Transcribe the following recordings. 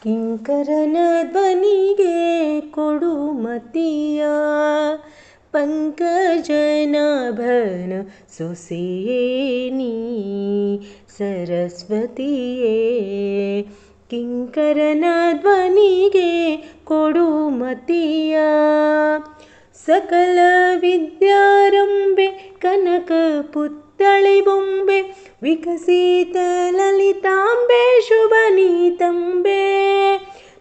ಕಿಂಕರನ ಧ್ವನಿಗೆ ಕೊಡು ಮತಿಯ ಪಂಕಜನಾಭನ ಸೊಸೆಯೇ ನೀ ಸರಸ್ವತಿಯೇ. ಕಿಂಕರನ ಧ್ವನಿಗೆ ಕೊಡು ಮತಿಯ ಸಕಲ ವಿದ್ಯಾರಂಭೆ ಕನಕ ಪುತ್ಥಳಿ ಬೊಂಬೆ ವಿಕಸಿತ ಲಲಿತಾಂಬೆ ಶುಭ ನೀತಂಬೆ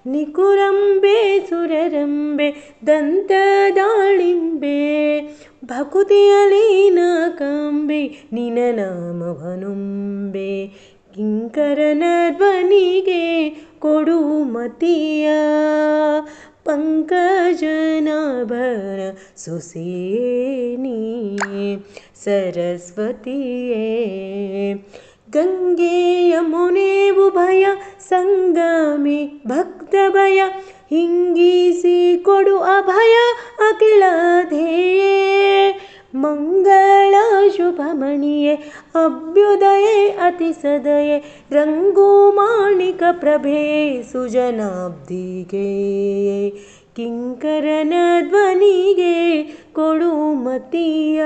ನಿಕುರಂಬೆ ಸುರರಂಬೆ ದಂತದಾಳಿಂಬೆ ಭಕುತಿಯಲಿ ನಾಕಾಂಬೆ ನಿನ ನಾಮವನುಂಬೆ. ಕಿಂಕರನ ಧ್ವನಿಗೆ ಕೊಡು ಮತಿಯ ಪಂಕಜನಾಭನ ಸೊಸೆಯೇ ನೀ ಸರಸ್ವತಿಯೇ. ಗಂಗೆ ಯಮುನೆ ಉಭಯ ಸಂಗಮಿ ಭಕ್ತ ಭಯ ಹಿಂಗಿಸಿ ಕೊಡು ಅಭಯ ಅಖಿಲ ಧ್ಯೇಯೇ. ಮಂಗಳ ಶುಭಮಣಿಯೇ ಅಭ್ಯುದಯೇ ಅತಿಸದಯೇ ರಂಗು ಮಾಣಿಕ ಪ್ರಭೆ ಸುಜನಾಬ್ದಿಗೆ. ಕಿಂಕರನ ಧ್ವನಿಗೆ ಕೊಡು ಮತಿಯ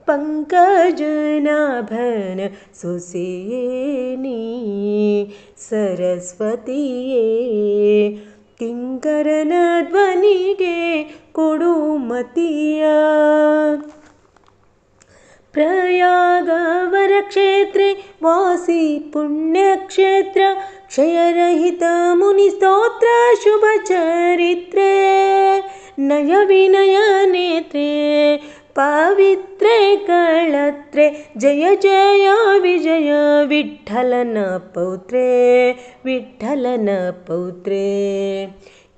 ಪಂಕಜನಾಭನ ಸೊಸೆಯೇ ನೀ ಸರಸ್ವತಿಯೇ. ಕಿಂಕರನ ಧ್ವನಿಗೆ ಕೊಡು ಮತಿಯ ಪ್ರಯಾಗವರ ಕ್ಷೇತ್ರೆ ವಾಸಿ ಪುಣ್ಯಕ್ಷೇತ್ರ ಕ್ಷಯರಹಿತ ಮುನಿ ಸ್ತೋತ್ರ ಶುಭ ಚರಿತ್ರೆ ನಯ ವಿನಯ ನೇತ್ರೆ ಪವಿತ್ರೆ ಕಳತ್ರೆ ಜಯ ಜಯ ವಿಜಯ ವಿಠ್ಠಲನ ಪೌತ್ರೆ ವಿಠ್ಠಲನ ಪೌತ್ರೆ.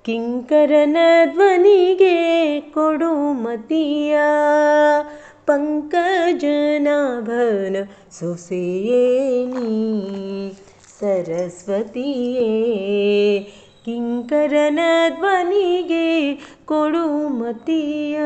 ಕಿಂಕರನ ಧ್ವನಿಗೆ ಕೊಡು ಮತಿಯ ಪಂಕಜನಾಭನ ಸೊಸೆಯೇ ನೀ ಸರಸ್ವತಿಯೇ. ಕಿಂಕರನ ಧ್ವನಿಗೆ ಕೊಡು ಮತಿಯ.